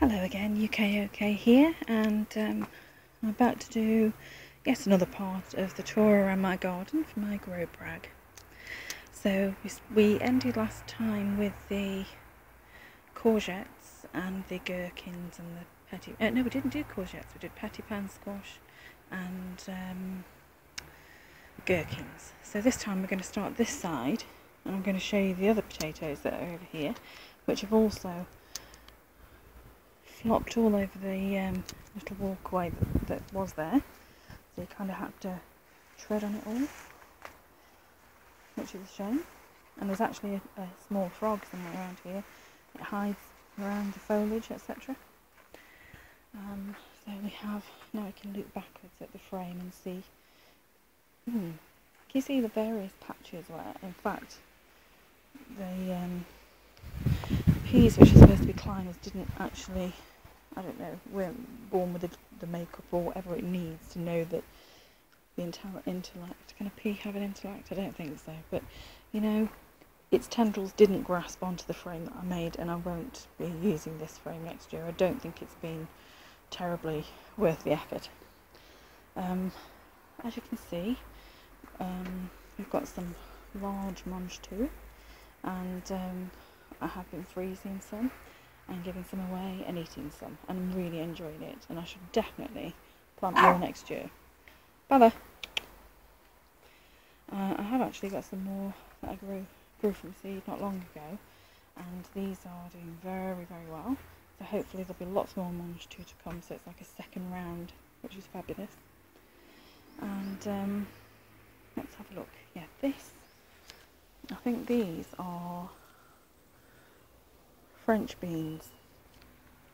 Hello again, Ukok here, and I'm about to do yet another part of the tour around my garden for my grow brag. So we ended last time with the courgettes and the gherkins and the no, we didn't do courgettes, we did petit pan squash and gherkins. So this time we're going to start this side, and I'm going to show you the other potatoes that are over here, which have also flopped all over the little walkway that was there, so you kind of had to tread on it all, which is a shame. And there's actually a small frog somewhere around here. It hides around the foliage, etc. So we have, now I can look backwards at the frame and see, can you see the various patches where, in fact, the peas, which are supposed to be climbers, didn't actually, I don't know, weren't born with the makeup or whatever it needs to know that the intellect, can a pea have an intellect? I don't think so, but you know, its tendrils didn't grasp onto the frame that I made, and I won't be using this frame next year. I don't think it's been terribly worth the effort. As you can see, we've got some large mange too, and I have been freezing some and giving some away and eating some, and I'm really enjoying it, and I should definitely plant more next year. Bella! I have actually got some more that I grew from seed not long ago, and these are doing very, very well, so hopefully there'll be lots more mange to come, so it's like a second round, which is fabulous. And let's have a look. Yeah, I think these are French beans.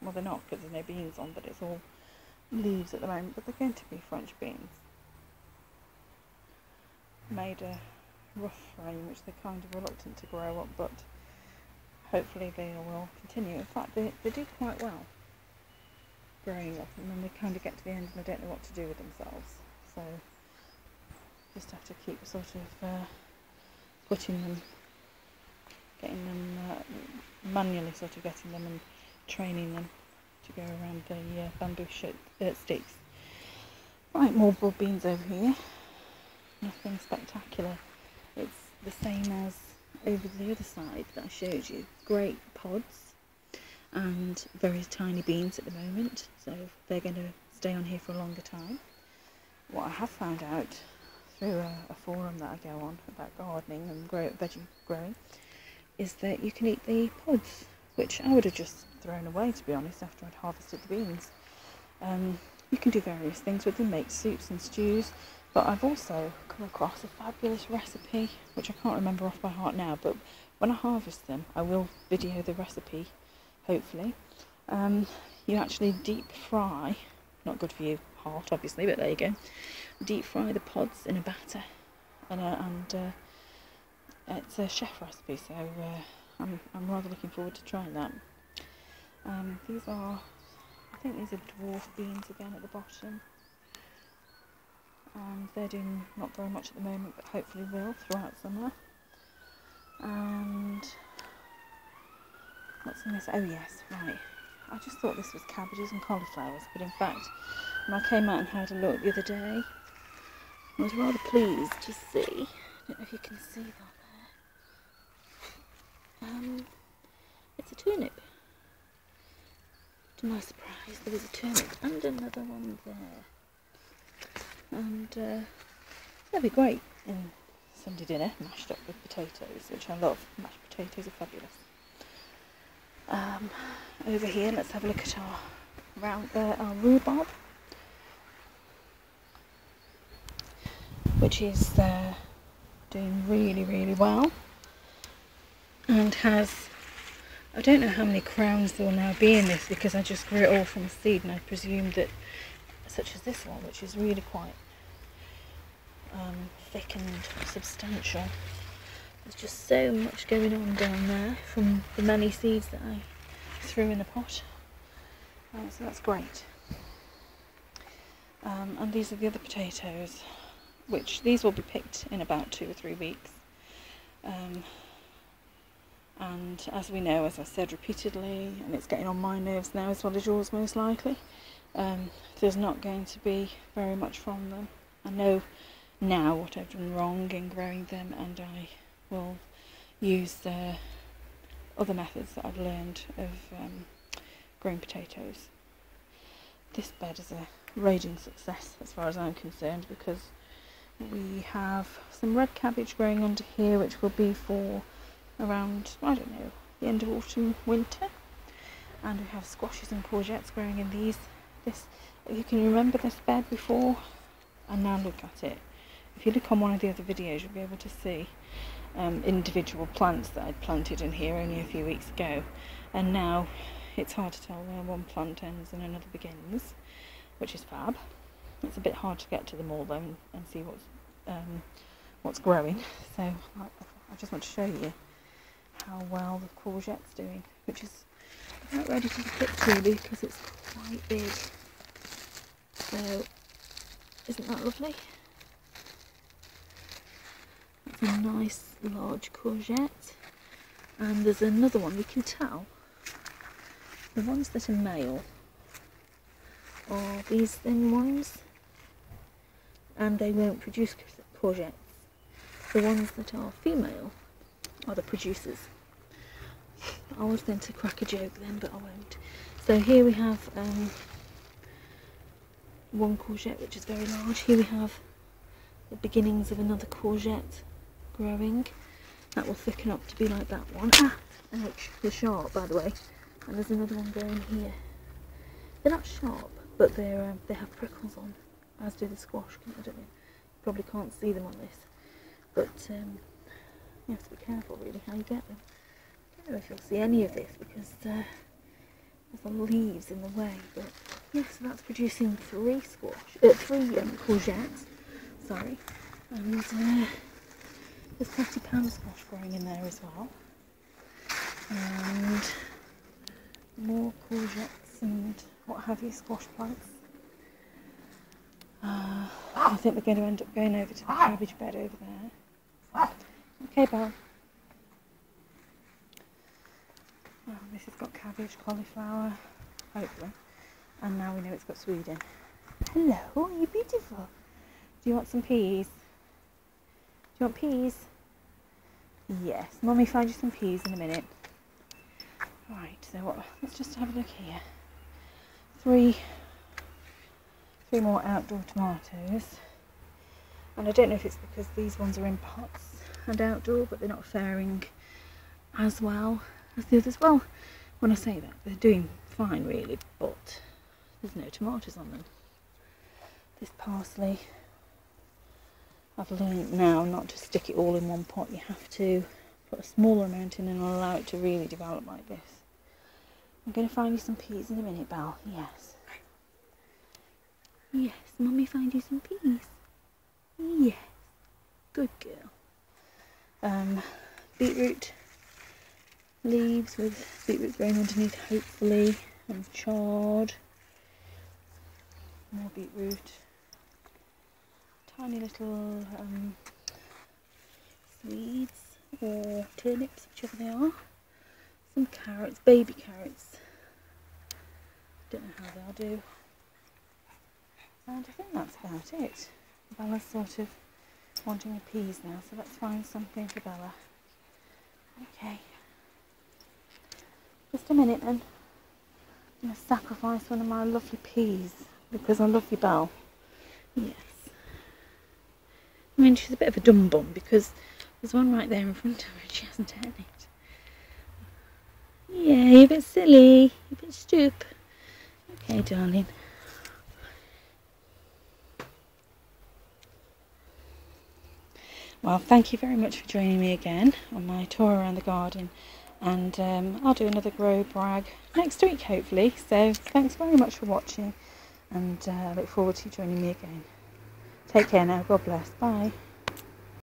Well, they're not, because there's no beans on, but it's all leaves at the moment, but they're going to be French beans. Made a rough frame, which they're kind of reluctant to grow up, but hopefully they will continue. In fact, they do quite well growing up, and then they kind of get to the end and they don't know what to do with themselves, so just have to keep sort of putting them, getting them manually sort of getting them and training them to go around the bamboo sticks. Right, more broad beans over here. Nothing spectacular. It's the same as over the other side that I showed you. Great pods and very tiny beans at the moment, so they're going to stay on here for a longer time. What I have found out through a forum that I go on about gardening and veggie growing is that you can eat the pods, which I would have just thrown away, to be honest, after I'd harvested the beans. You can do various things with them, make soups and stews, but I've also come across a fabulous recipe, which I can't remember off by heart now, but when I harvest them I will video the recipe, hopefully. You actually deep fry, not good for you heart obviously, but there you go, deep fry the pods in a batter, and it's a chef recipe, so I'm rather looking forward to trying that. These are, I think these are dwarf beans again at the bottom, and they're doing not very much at the moment, but hopefully will throughout summer. And what's in this? Oh yes, right. I just thought this was cabbages and cauliflowers, but in fact, when I came out and had a look the other day, I was rather pleased to see, I don't know if you can see that there, it's a turnip. To my surprise, there was a turnip and another one there. And they'll be great in Sunday dinner, mashed up with potatoes, which I love. Mashed potatoes are fabulous. Over here, let's have a look at our rhubarb, which is doing really, really well, and has, I don't know how many crowns there will now be in this, because I just grew it all from seed, and I presumed that, such as this one, which is really quite thick and substantial. There's just so much going on down there from the many seeds that I threw in the pot, so that's great. And these are the other potatoes, which these will be picked in about 2 or 3 weeks, And as we know, as I said repeatedly, and it's getting on my nerves now as well as yours most likely, there's not going to be very much from them. I know now what I've done wrong in growing them, and I will use the other methods that I've learned of growing potatoes. This bed is a raging success as far as I'm concerned, because we have some red cabbage growing under here, which will be for around, I don't know, the end of autumn, winter. And we have squashes and courgettes growing in these. This, if you can remember this bed before, and now look at it. If you look on one of the other videos, you'll be able to see individual plants that I'd planted in here only a few weeks ago. And now it's hard to tell where one plant ends and another begins, which is fab. It's a bit hard to get to them all though and see what's growing. So I just want to show you how well the courgette's doing, which is not ready to be picked really because it's quite big. So isn't that lovely? That's a nice large courgette. And there's another one, you can tell the ones that are male are these thin ones, and they won't produce courgettes. The ones that are female are the producers. I was going to crack a joke then, but I won't. So here we have one courgette which is very large. Here we have the beginnings of another courgette growing. That will thicken up to be like that one. Ah, ouch, they're sharp by the way. And there's another one growing here. They're not sharp, but they have prickles on, as do the squash. I don't know, you probably can't see them on this, but you have to be careful really how you get them. I don't know if you'll see any of this because there's the leaves in the way, but yeah, so that's producing three courgettes, sorry, and there's £30 squash growing in there as well, and more courgettes and what have you, squash plants. I think we're going to end up going over to the cabbage bed over there. Okay, Belle. Oh, this has got cabbage, cauliflower, hopefully. And now we know it's got Sweden. Hello, you're beautiful. Do you want some peas? Do you want peas? Yes, Mummy find you some peas in a minute. Right, so let's just have a look here. Three more outdoor tomatoes. And I don't know if it's because these ones are in pots and outdoor, but they're not faring as well as the others. Well, when I say that, they're doing fine really, but there's no tomatoes on them. This parsley, I've learned now not to stick it all in one pot. You have to put a smaller amount in and allow it to really develop like this. I'm going to find you some peas in a minute, Belle. Yes. Yes, Mummy find you some peas. Yes. Good girl. Beetroot leaves with beetroot growing underneath, hopefully, and chard. More beetroot. Tiny little Swedes or turnips, whichever they are. Some carrots, baby carrots. Don't know how they'll do. And I think that's about it. Bella's sort of wanting the peas now, so let's find something for Bella. Okay. Just a minute then. I'm going to sacrifice one of my lovely peas because I love you, Belle. Yes. I mean, she's a bit of a dumb bum because there's one right there in front of her and she hasn't had it. Yeah, you're a bit silly, you're a bit stupid. Okay, darling. Well, thank you very much for joining me again on my tour around the garden, and I'll do another grow brag next week hopefully. So thanks very much for watching, and I look forward to you joining me again. Take care now, God bless, bye.